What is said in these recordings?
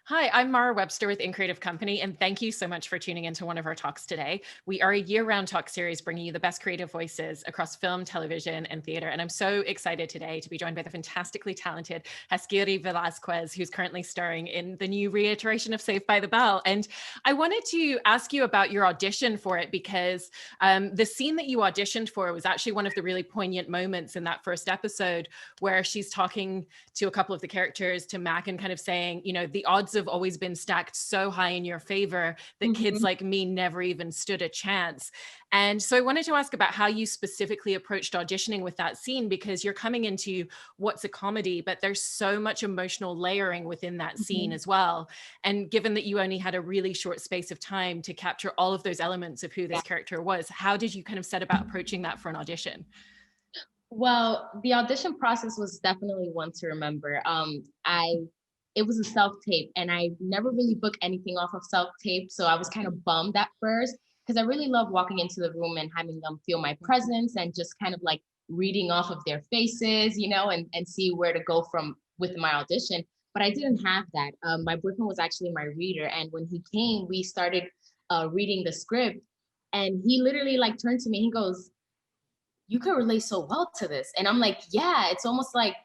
Hi, I'm Mara Webster with In Creative Company, and thank you so much for tuning into one of our talks today. We are a year-round talk series bringing you the best creative voices across film, television, and theater. And I'm so excited today to be joined by the fantastically talented Haskiri Velazquez, who's currently starring in the new reiteration of Saved by the Bell. And I wanted to ask you about your audition for it because the scene that you auditioned for was actually one of the really poignant moments in that first episode where she's talking to a couple of the characters, to Mac, and kind of saying, the odds have always been stacked so high in your favor that kids Mhm. like me never even stood a chance. And so I wanted to ask about how you specifically approached auditioning with that scene, because you're coming into what's a comedy, but there's so much emotional layering within that scene Mhm. as well. And given that you only had a really short space of time to capture all of those elements of who Yeah. this character was, how did you kind of set about approaching that for an audition? Well, the audition process was definitely one to remember. It was a self tape, and I never really booked anything off of self tape, so I was kind of bummed at first because I really love walking into the room and having them feel my presence and just kind of like reading off of their faces, and see where to go from with my audition. But I didn't have that. My boyfriend was actually my reader, and when he came, we started reading the script, and he literally like turned to me. He goes, you could relate so well to this. And I'm like, yeah, it's almost like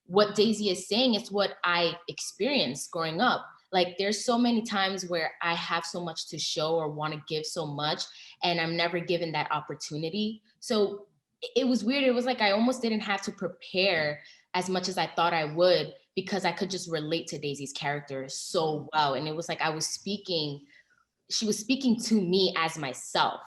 what Daisy is saying. It's what I experienced growing up. Like there's so many times where I have so much to show or want to give so much, and I'm never given that opportunity. So it was weird. It was like I almost didn't have to prepare as much as I thought I would because I could just relate to Daisy's character so well. And it was like she was speaking to me as myself.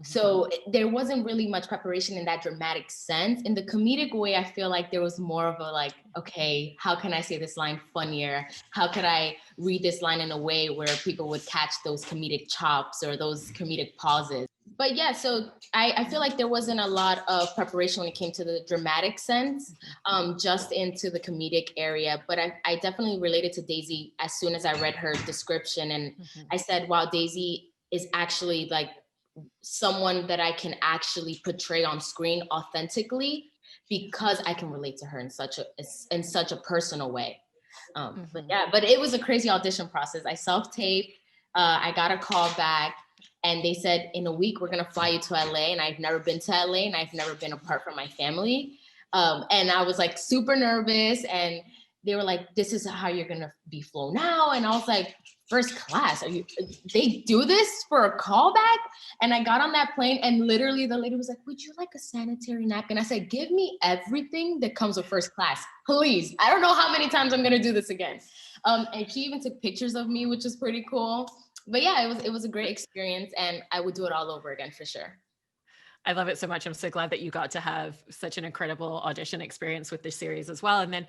So there wasn't really much preparation in that dramatic sense. In the comedic way, I feel like there was more of a like, okay, how can I say this line funnier? How could I read this line in a way where people would catch those comedic chops or those comedic pauses? But yeah, so I feel like there wasn't a lot of preparation when it came to the dramatic sense, just into the comedic area. But I definitely related to Daisy as soon as I read her description. And I said, wow, Daisy is actually like someone that I can actually portray on screen authentically because I can relate to her in such a personal way. But Mhm. yeah, but it was a crazy audition process. I self-taped, I got a call back, and they said in a week we're gonna fly you to LA. And I've never been to LA, and I've never been apart from my family. And I was like super nervous, and they were like, "This is how you're gonna be flown out." And I was like, "First class? Are you? They do this for a callback?" And I got on that plane, and literally the lady was like, "Would you like a sanitary napkin?" I said, "Give me everything that comes with first class, please. I don't know how many times I'm gonna do this again." And she even took pictures of me, which is pretty cool. But yeah, it was a great experience, and I would do it all over again for sure. I love it so much. I'm so glad that you got to have such an incredible audition experience with this series as well. And then,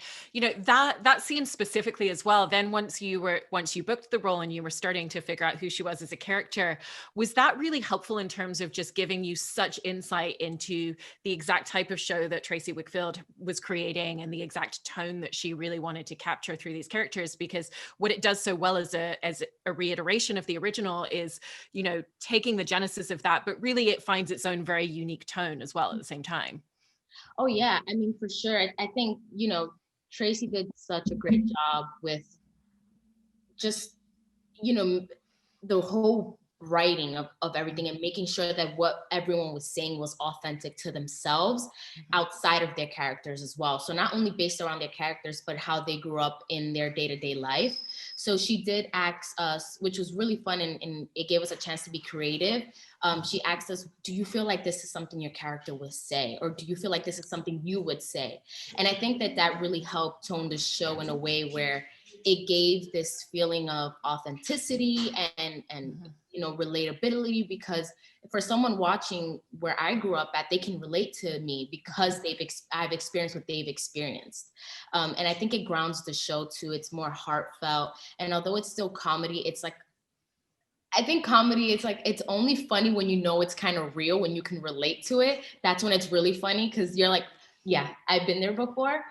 that scene specifically as well. Then once you booked the role and you were starting to figure out who she was as a character, was that really helpful in terms of just giving you such insight into the exact type of show that Tracy Wickfield was creating and the exact tone that she really wanted to capture through these characters? Because what it does so well as a reiteration of the original is, taking the genesis of that, but really it finds its own very unique tone as well at the same time. Oh yeah, I mean for sure. I think Tracy did such a great job with just you know the whole writing of everything and making sure that what everyone was saying was authentic to themselves Mhm. outside of their characters as well. So not only based around their characters, but how they grew up in their day-to-day life. So she did ask us, which was really fun, and it gave us a chance to be creative. She asked us, do you feel like this is something your character would say? Or do you feel like this is something you would say? And I think that that really helped tone the show in a way where it gave this feeling of authenticity and Mhm. relatability, because for someone watching where I grew up at, they can relate to me because I've experienced what they've experienced. And I think it grounds the show too. It's more heartfelt, and although it's still comedy, it's like, I think comedy, it's like it's only funny when you know it's kind of real, when you can relate to it. That's when it's really funny, because you're like, yeah, I've been there before.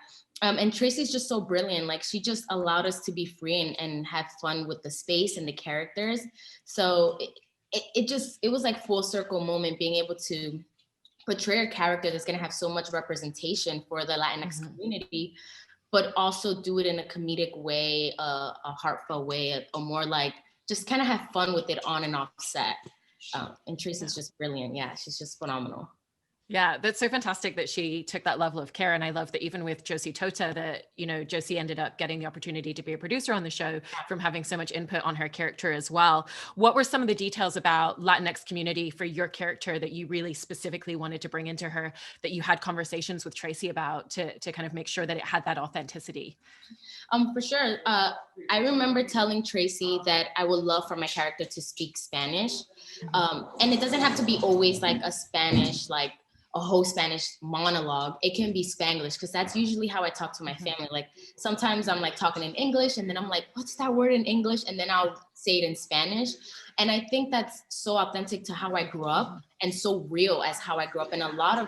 And Tracy's just so brilliant. Like she just allowed us to be free and have fun with the space and the characters. So it was like full circle moment being able to portray a character that's going to have so much representation for the Latinx Mhm. community, but also do it in a comedic way, a heartfelt way, a more like just kind of have fun with it on and off set. And Tracy's just brilliant. Yeah, she's just phenomenal. Yeah, that's so fantastic that she took that level of care. And I love that even with Josie Tota, that, you know, Josie ended up getting the opportunity to be a producer on the show from having so much input on her character as well. What were some of the details about Latinx community for your character that you really specifically wanted to bring into her, that you had conversations with Tracy about to kind of make sure that it had that authenticity? For sure. I remember telling Tracy that I would love for my character to speak Spanish. And it doesn't have to be always like a Spanish, like a whole Spanish monologue. It can be Spanglish, because that's usually how I talk to my family. Like sometimes I'm like talking in English and then I'm like, what's that word in English? And then I'll say it in Spanish. And I think that's so authentic to how I grew up and so real as how I grew up. And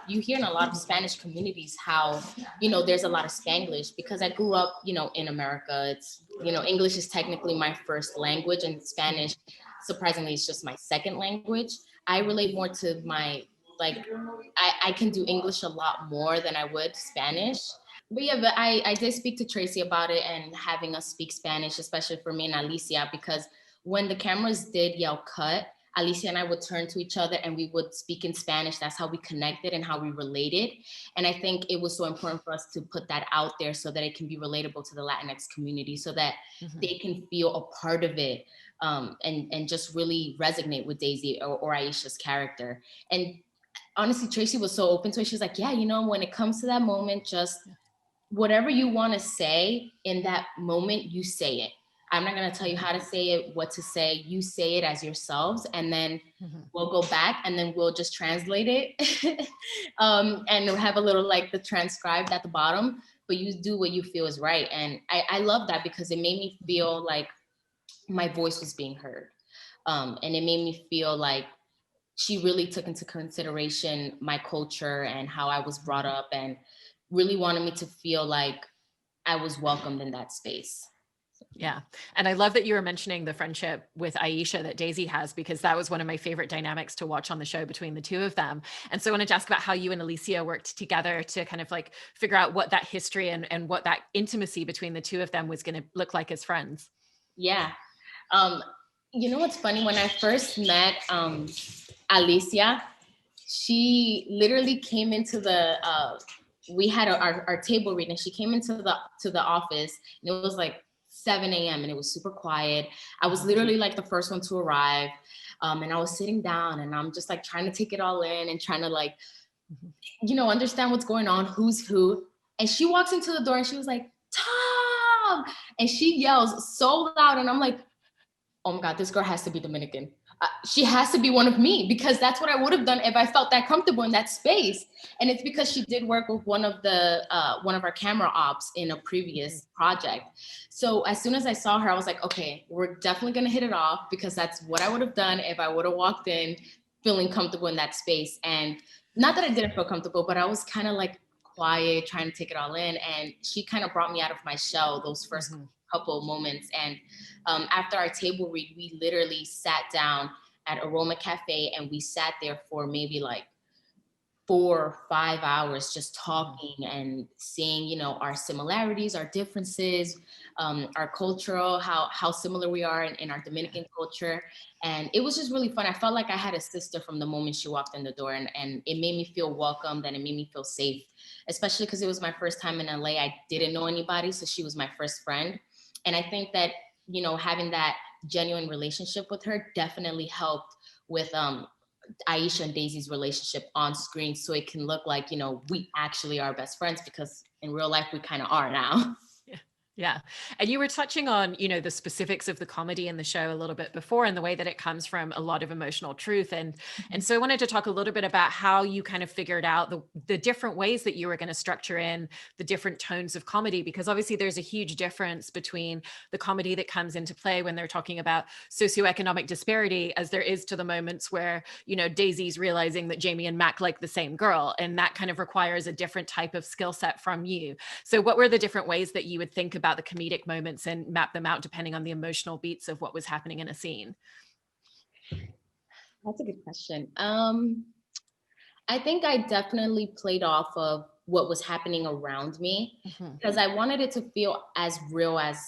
you hear in a lot of Spanish communities how, you know, there's a lot of Spanglish, because I grew up, you know, in America. It's, you know, English is technically my first language, and Spanish, surprisingly, is just my second language. I relate more to my, like, I can do English a lot more than I would Spanish. But yeah, but I did speak to Tracy about it and having us speak Spanish, especially for me and Alicia, because when the cameras did yell cut, Alicia and I would turn to each other and we would speak in Spanish. That's how we connected and how we related. And I think it was so important for us to put that out there so that it can be relatable to the Latinx community, so that they can feel a part of it, and just really resonate with Daisy or Aisha's character. And honestly, Tracy was so open to it. She's like, yeah, you know, when it comes to that moment, just whatever you want to say in that moment, you say it. I'm not going to tell you how to say it, what to say. You say it as yourselves, and then we'll go back and then we'll just translate it. And we'll have a little like the transcribed at the bottom, but you do what you feel is right. And I love that, because it made me feel like my voice was being heard. And it made me feel like she really took into consideration my culture and how I was brought up, and really wanted me to feel like I was welcomed in that space. Yeah. And I love that you were mentioning the friendship with Aisha that Daisy has, because that was one of my favorite dynamics to watch on the show between the two of them. And so I wanted to ask about how you and Alicia worked together to kind of like figure out what that history and what that intimacy between the two of them was going to look like as friends. Yeah. You know what's funny? When I first met Alicia, she literally came into the we had our table read, and she came into the office, and it was like 7 a.m. and it was super quiet. I was literally like the first one to arrive. And I was sitting down and I'm just like trying to take it all in and trying to like, you know, understand what's going on, who's who. And she walks into the door and she was like, Tom! And she yells so loud. And I'm like, oh my God, this girl has to be Dominican. She has to be one of me, because that's what I would have done if I felt that comfortable in that space. And it's because she did work with one of our camera ops in a previous project. So as soon as I saw her, I was like, okay, we're definitely gonna hit it off, because that's what I would have done if I would have walked in feeling comfortable in that space. And not that I didn't feel comfortable, but I was kind of like quiet, trying to take it all in. And she kind of brought me out of my shell those first couple moments. And after our table read, we literally sat down at Aroma Cafe and we sat there for maybe like 4 or 5 hours just talking and seeing, you know, our similarities, our differences, our cultural, how similar we are in our Dominican culture. And it was just really fun. I felt like I had a sister from the moment she walked in the door, and it made me feel welcomed and it made me feel safe, especially because it was my first time in LA. I didn't know anybody, so she was my first friend. And I think that, you know, having that genuine relationship with her definitely helped with Aisha and Daisy's relationship on screen, so it can look like, you know, we actually are best friends, because in real life we kind of are now. Yeah. And you were touching on, you know, the specifics of the comedy in the show a little bit before, and the way that it comes from a lot of emotional truth. And so I wanted to talk a little bit about how you kind of figured out the different ways that you were going to structure in the different tones of comedy, because obviously there's a huge difference between the comedy that comes into play when they're talking about socioeconomic disparity, as there is to the moments where, you know, Daisy's realizing that Jamie and Mac like the same girl. And that kind of requires a different type of skill set from you. So what were the different ways that you would think about the comedic moments and map them out depending on the emotional beats of what was happening in a scene? That's a good question. I think I definitely played off of what was happening around me, Mhm. because I wanted it to feel as real as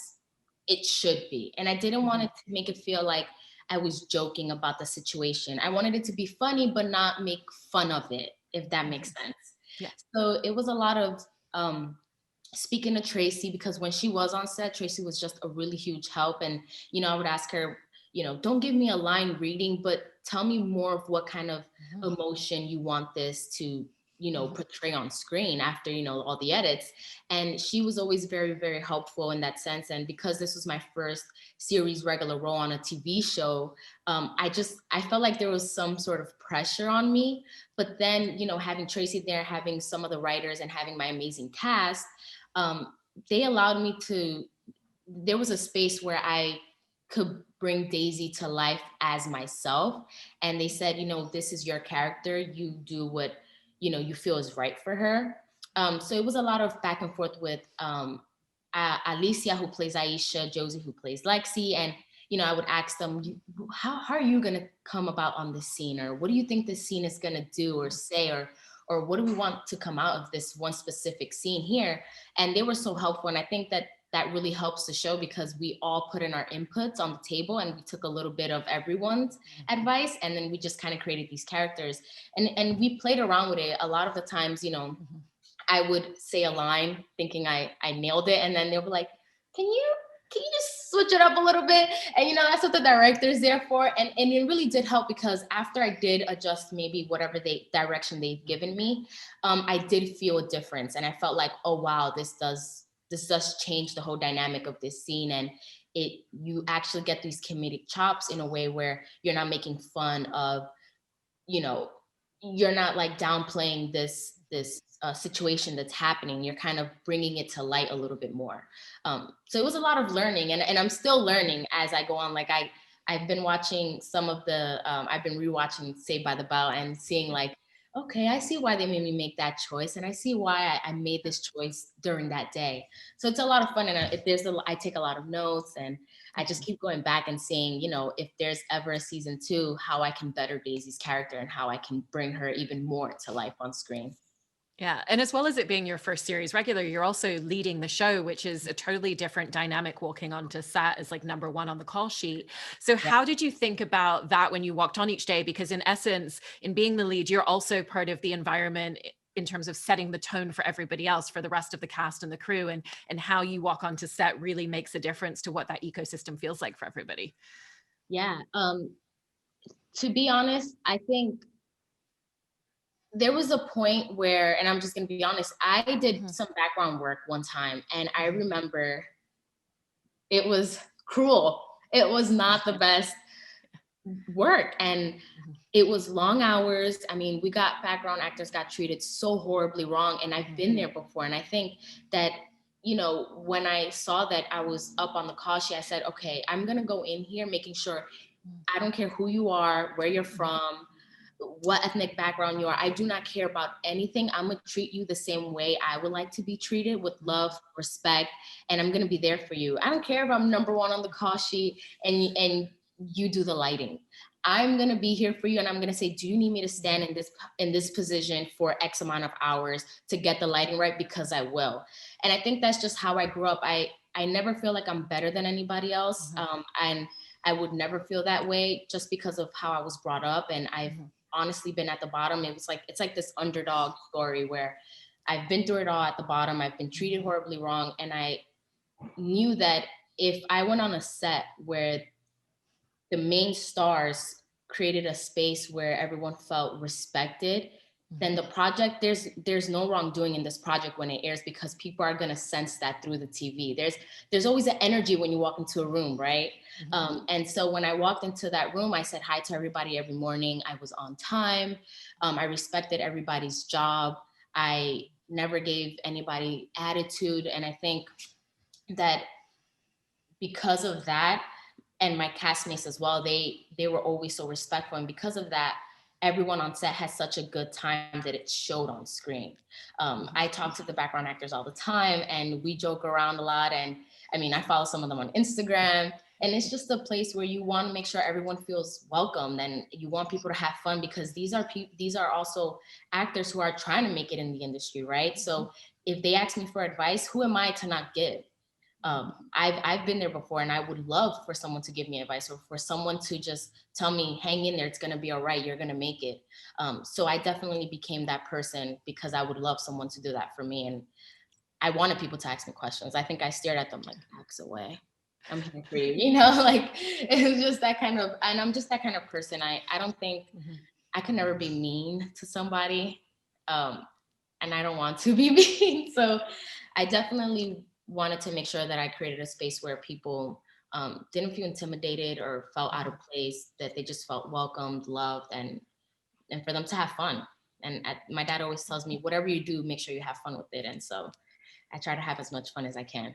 it should be. And I didn't want it to make it feel like I was joking about the situation. I wanted it to be funny, but not make fun of it, if that makes sense. Yeah. So it was a lot of speaking to Tracy, because when she was on set, Tracy was just a really huge help. And, I would ask her, don't give me a line reading, but tell me more of what kind of emotion you want this to, portray on screen after, all the edits. And she was always very, very helpful in that sense. And because this was my first series regular role on a TV show, I felt like there was some sort of pressure on me. But then, having Tracy there, having some of the writers, and having my amazing cast, they allowed me to, there was a space where I could bring Daisy to life as myself. And they said, this is your character. You do what, you feel is right for her. So it was a lot of back and forth with Alicia, who plays Aisha, Josie, who plays Lexi. And, I would ask them, how are you going to come about on this scene? Or what do you think this scene is going to do or say? Or what do we want to come out of this one specific scene here? And they were so helpful. And I think that really helps the show, because we all put in our inputs on the table, and we took a little bit of everyone's advice, and then we just kind of created these characters. And we played around with it. A lot of the times, I would say a line thinking I nailed it, and then they were like, can you just switch it up a little bit? And that's what the director's there for. And it really did help, because after I did adjust maybe whatever direction they've given me, I did feel a difference. And I felt like, oh wow, this does change the whole dynamic of this scene. And you actually get these comedic chops in a way where you're not making fun of, you're not like downplaying this situation that's happening. You're kind of bringing it to light a little bit more. So it was a lot of learning, and I'm still learning as I go on. Like I've been watching some of the, I've been rewatching Saved by the Bell and seeing like, okay, I see why they made me make that choice, and I see why I made this choice during that day. So it's a lot of fun, and I take a lot of notes, and I just keep going back and seeing, if there's ever a season 2, how I can better Daisy's character and how I can bring her even more to life on screen. Yeah. And as well as it being your first series regular, you're also leading the show, which is a totally different dynamic, walking onto set as like number 1 on the call sheet. So how did you think about that when you walked on each day? Because in essence, in being the lead, you're also part of the environment in terms of setting the tone for everybody else, for the rest of the cast and the crew, and how you walk onto set really makes a difference to what that ecosystem feels like for everybody. Yeah. To be honest, I think there was a point where, and I'm just going to be honest, I did some background work one time, and I remember it was cruel. It was not the best work, and it was long hours. I mean, background actors got treated so horribly wrong, and I've been there before. And I think that, when I saw that I was up on the call sheet, I said, okay, I'm going to go in here making sure, I don't care who you are, where you're from, what ethnic background you are. I do not care about anything. I'm going to treat you the same way I would like to be treated, with love, respect, and I'm going to be there for you. I don't care if I'm number 1 on the call sheet and you do the lighting. I'm going to be here for you, and I'm going to say, do you need me to stand in this position for X amount of hours to get the lighting right? Because I will. And I think that's just how I grew up. I never feel like I'm better than anybody else. And I would never feel that way, just because of how I was brought up. And I've honestly been at the bottom. It's like this underdog story where I've been through it all at the bottom. I've been treated horribly wrong. And I knew that if I went on a set where the main stars created a space where everyone felt respected, then the project, there's no wrongdoing in this project when it airs, because people are going to sense that through the TV. There's always an energy when you walk into a room, right? And so when I walked into that room, I said hi to everybody every morning. I was on time. I respected everybody's job. I never gave anybody attitude. And I think that because of that, and my castmates as well, they were always so respectful. And because of that, everyone on set has such a good time that it showed on screen. I talk to the background actors all the time, and we joke around a lot. And I mean, I follow some of them on Instagram. And it's just a place where you want to make sure everyone feels welcomed, and you want people to have fun, because these are also actors who are trying to make it in the industry, right? So if they ask me for advice, who am I to not give? I've been there before, and I would love for someone to give me advice, or for someone to just tell me, hang in there, it's gonna be all right, you're gonna make it. So I definitely became that person because I would love someone to do that for me. And I wanted people to ask me questions. I think I stared at them like, ask away. I'm here for you, like it's just that kind of, and I'm just that kind of person. I don't think I could never be mean to somebody. And I don't want to be mean. So I definitely wanted to make sure that I created a space where people didn't feel intimidated or felt out of place, that they just felt welcomed, loved, and for them to have fun. And my dad always tells me, whatever you do, make sure you have fun with it. And so I try to have as much fun as I can.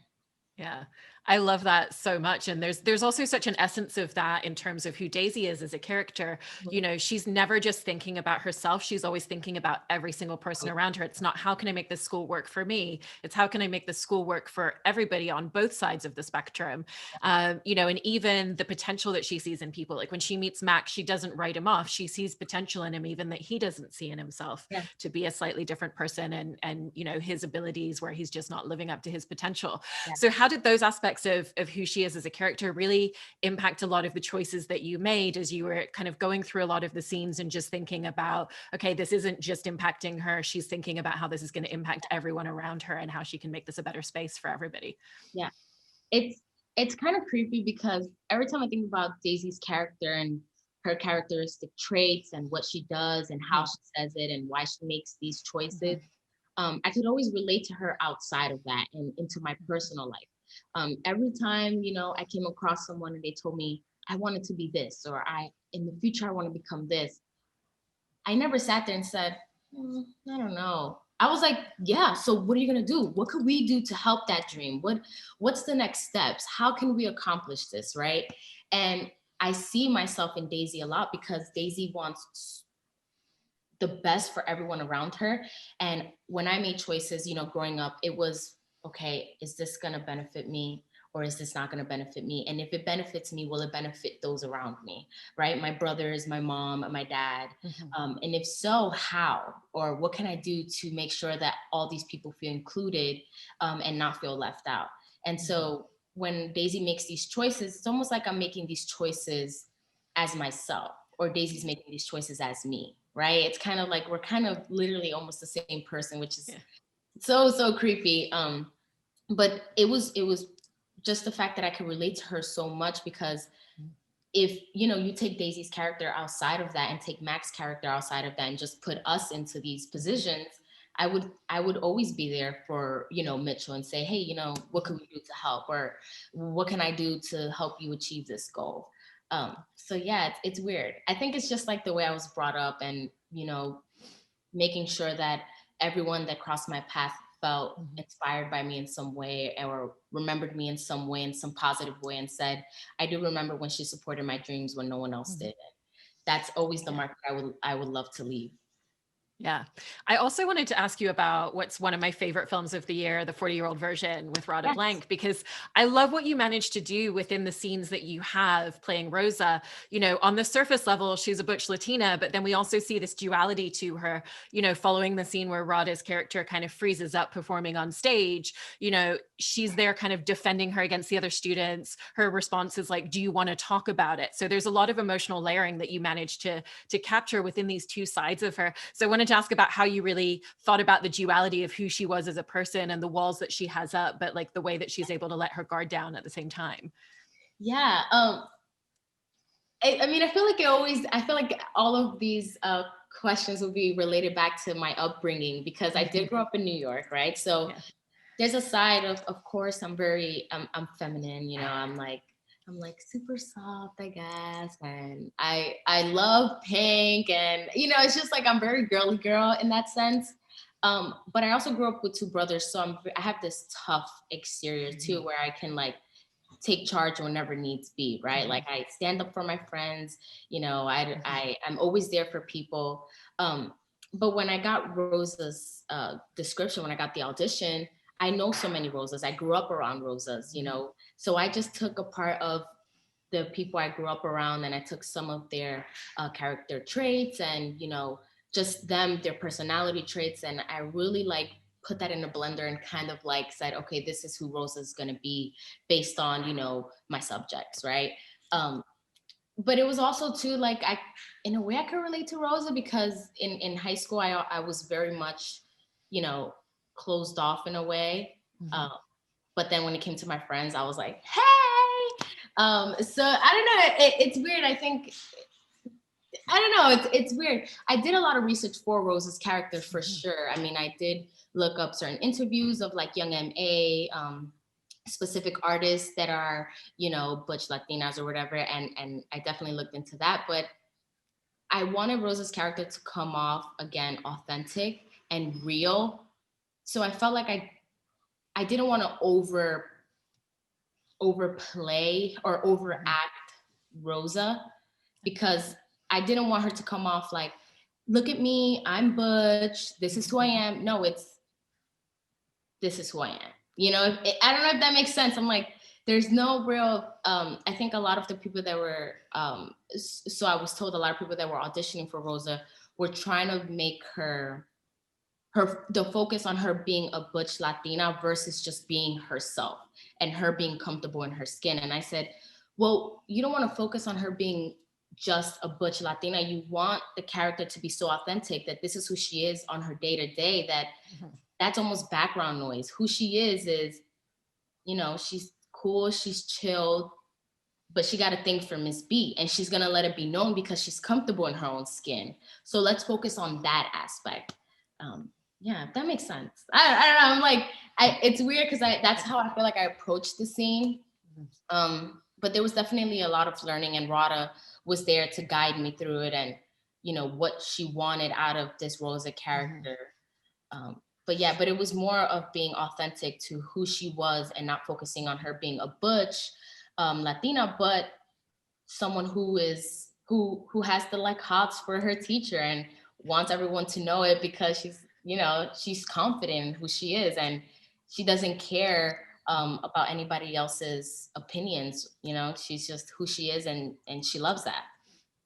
Yeah, I love that so much. And there's also such an essence of that in terms of who Daisy is as a character. You know, she's never just thinking about herself. She's always thinking about every single person around her. It's not, how can I make this school work for me? It's, how can I make the school work for everybody on both sides of the spectrum? You know, and even the potential that she sees in people. Like when she meets Max, she doesn't write him off. She sees potential in him, even that he doesn't see in himself, to be a slightly different person, and you know, his abilities where he's just not living up to his potential. So how did those aspects of who she is as a character really impact a lot of the choices that you made as you were kind of going through a lot of the scenes and just thinking about, okay, this isn't just impacting her, she's thinking about how this is going to impact everyone around her and how she can make this a better space for everybody? Yeah, it's kind of creepy, because every time I think about Daisy's character and her characteristic traits and what she does and how she says it and why she makes these choices, I could always relate to her outside of that and into my personal life. Every time, I came across someone and they told me I wanted to be this, or in the future, I want to become this, I never sat there and said, I don't know. I was like, yeah, so what are you going to do? What could we do to help that dream? What's the next steps? How can we accomplish this, right? And I see myself in Daisy a lot, because Daisy wants the best for everyone around her. And when I made choices, growing up, it was, okay, is this going to benefit me, or is this not going to benefit me? And if it benefits me, will it benefit those around me, right? My brothers, my mom, my dad. And if so, how? Or what can I do to make sure that all these people feel included, and not feel left out? And so when Daisy makes these choices, it's almost like I'm making these choices as myself, or Daisy's making these choices as me, right? It's kind of like we're kind of literally almost the same person, which is so creepy. But it was just the fact that I could relate to her so much, because if you take Daisy's character outside of that and take Max's character outside of that and just put us into these positions, I would always be there for Mitchell and say, hey, what can we do to help, or what can I do to help you achieve this goal? So yeah, it's weird. I think it's just like the way I was brought up, and making sure that everyone that crossed my path felt inspired by me in some way, or remembered me in some way, in some positive way, and said, I do remember when she supported my dreams when no one else did. That's always the mark I would love to leave. Yeah. I also wanted to ask you about what's one of my favorite films of the year, the 40-Year-Old Version with Radha Blank, because I love what you managed to do within the scenes that you have playing Rosa. On the surface level, she's a butch Latina, but then we also see this duality to her, following the scene where Radha's character kind of freezes up performing on stage. She's there kind of defending her against the other students. Her response is like, do you want to talk about it? So there's a lot of emotional layering that you managed to capture within these two sides of her. So I wanted to ask about how you really thought about the duality of who she was as a person and the walls that she has up, but like the way that she's able to let her guard down at the same time. Yeah. I mean, I feel like all of these questions will be related back to my upbringing, because I did grow up in New York, right? So there's a side of course, I'm feminine, I'm like super soft, I guess. And I love pink, and it's just like I'm very girly girl in that sense. But I also grew up with two brothers, so I have this tough exterior too, where I can like take charge whenever needs be, right? Like I stand up for my friends, I'm always there for people. But when I got Rosa's description, when I got the audition, I know so many Rosas. I grew up around Rosas, so I just took a part of the people I grew up around, and I took some of their character traits and, you know, just them, their personality traits. And I really like put that in a blender and kind of like said, okay, this is who Rosa is going to be based on, you know, my subjects. Right. But it was also too, like, in a way I could relate to Rosa because in high school, I was very much, you know, closed off in a way. But then when it came to my friends, I was like, hey. So I don't know. It's weird. I don't know. It's weird. I did a lot of research for Rosa's character for sure. I mean, I did look up certain interviews of like young MA, specific artists that are, you know, butch Latinas or whatever. And I definitely looked into that. But I wanted Rosa's character to come off again, authentic and real. So I felt like I didn't want to overplay or overact Rosa because I didn't want her to come off like, look at me, I'm butch, this is who I am. No, this is who I am. You know, I don't know if that makes sense. I'm like, there's no real, I think a lot of the people that were, so I was told a lot of people that were auditioning for Rosa were trying to make the focus on her being a butch Latina versus just being herself and her being comfortable in her skin. And I said, well, you don't want to focus on her being just a butch Latina. You want the character to be so authentic that this is who she is on her day to day, that's almost background noise. Who she is, you know, she's cool, she's chilled, but she got a thing for Miss B and she's going to let it be known because she's comfortable in her own skin. So let's focus on that aspect. Yeah, that makes sense. I don't know. I'm like, it's weird because that's how I feel like I approached the scene. But there was definitely a lot of learning, and Radha was there to guide me through it and, you know, what she wanted out of this Rosa character. But it was more of being authentic to who she was and not focusing on her being a butch Latina, but someone who has the like hots for her teacher and wants everyone to know it because she's confident in who she is and she doesn't care about anybody else's opinions. You know, she's just who she is and she loves that.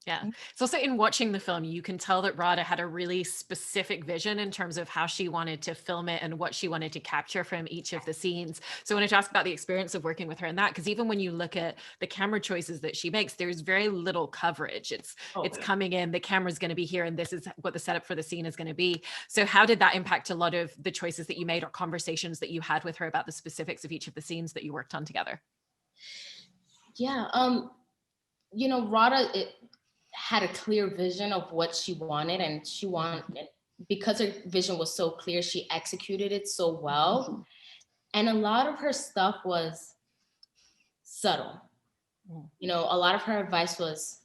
Yeah. It's also in watching the film, you can tell that Radha had a really specific vision in terms of how she wanted to film it and what she wanted to capture from each of the scenes. So I wanted to ask about the experience of working with her in that, because even when you look at the camera choices that she makes, there's very little coverage. It's coming in, the camera's going to be here, and this is what the setup for the scene is going to be. So how did that impact a lot of the choices that you made or conversations that you had with her about the specifics of each of the scenes that you worked on together? Yeah. You know, Radha, had a clear vision of what she wanted, and because her vision was so clear, she executed it so well. And a lot of her stuff was subtle. You know, a lot of her advice was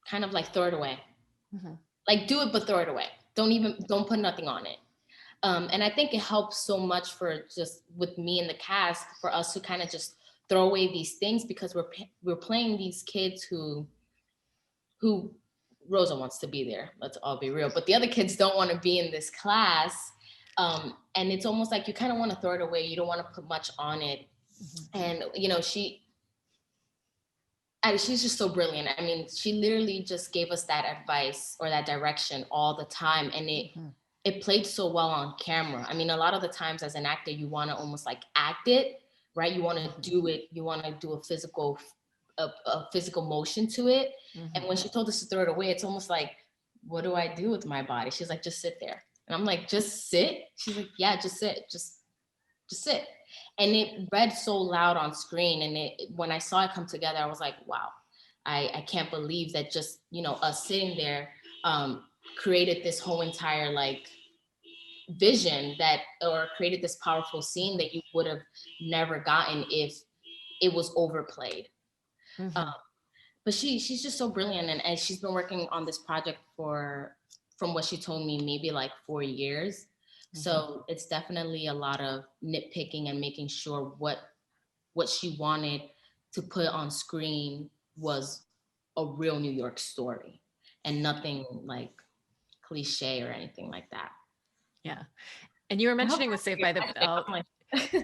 kind of like, throw it away. Like, do it, but throw it away. Don't put nothing on it. And I think it helps so much for just with me and the cast for us to kind of just throw away these things because we're playing these kids who Rosa wants to be there. Let's all be real. But the other kids don't want to be in this class. And it's almost like you kind of want to throw it away. You don't want to put much on it. And, you know, she's just so brilliant. I mean, she literally just gave us that advice or that direction all the time. And it played so well on camera. I mean, a lot of the times as an actor, you want to almost like act it, right? You want to do it. You want to do a physical motion to it. And when she told us to throw it away, it's almost like, what do I do with my body? She's like, just sit there. And I'm like, just sit? She's like, yeah, just sit. Just sit. And it read so loud on screen. And when I saw it come together, I was like, wow, I can't believe that just, you know, us sitting there created this whole entire like vision or created this powerful scene that you would have never gotten if it was overplayed. But she's just so brilliant, and she's been working on this project from what she told me, maybe like 4 years. So it's definitely a lot of nitpicking and making sure what she wanted to put on screen was a real New York story and nothing like cliche or anything like that. Yeah. And you were mentioning with Saved by the Bell.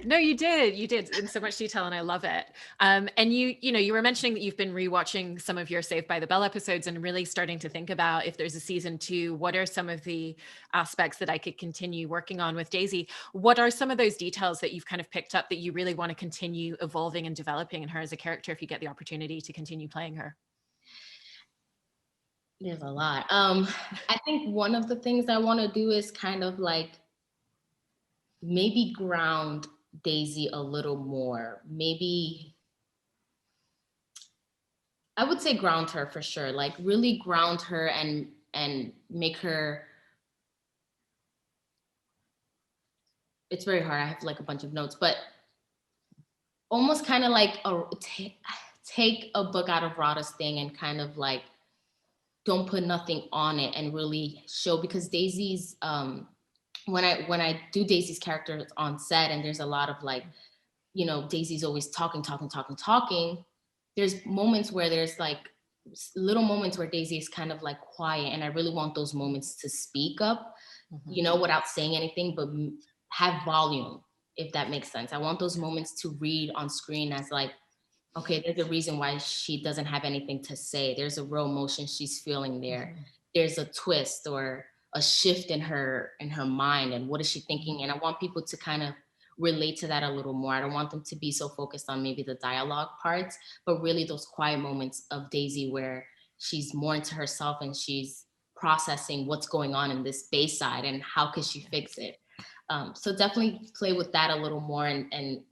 No, you did in so much detail, and I love it. And you were mentioning that you've been rewatching some of your Saved by the Bell episodes and really starting to think about if there's a season 2, what are some of the aspects that I could continue working on with Daisy? What are some of those details that you've kind of picked up that you really want to continue evolving and developing in her as a character if you get the opportunity to continue playing her? There's a lot. I think one of the things I want to do is kind of like maybe ground Daisy a little more. Maybe I would say ground her for sure. Like really ground her and make her. It's very hard. I have like a bunch of notes, but almost kind of like take a book out of Radha's thing and kind of like don't put nothing on it and really show, because Daisy's when I do Daisy's character on set and there's a lot of like, Daisy's always talking. There's moments where there's like little moments where Daisy is kind of like quiet, and I really want those moments to speak up, without saying anything, but have volume, if that makes sense. I want those moments to read on screen as like, okay, there's a reason why she doesn't have anything to say. There's a real emotion she's feeling there. There's a twist or a shift in her mind, and what is she thinking? And I want people to kind of relate to that a little more. I don't want them to be so focused on maybe the dialogue parts, but really those quiet moments of Daisy where she's more into herself and she's processing what's going on in this Bayside and how could she fix it. So definitely play with that a little more, and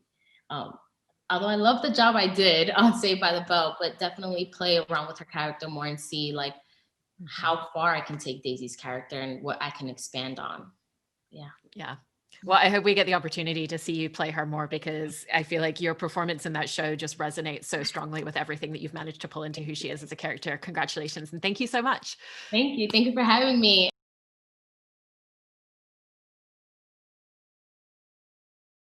although I love the job I did on Saved by the Bell, but definitely play around with her character more and see like how far I can take Daisy's character and what I can expand on. Yeah. Yeah. Well, I hope we get the opportunity to see you play her more, because I feel like your performance in that show just resonates so strongly with everything that you've managed to pull into who she is as a character. Congratulations. And thank you so much. Thank you. Thank you for having me.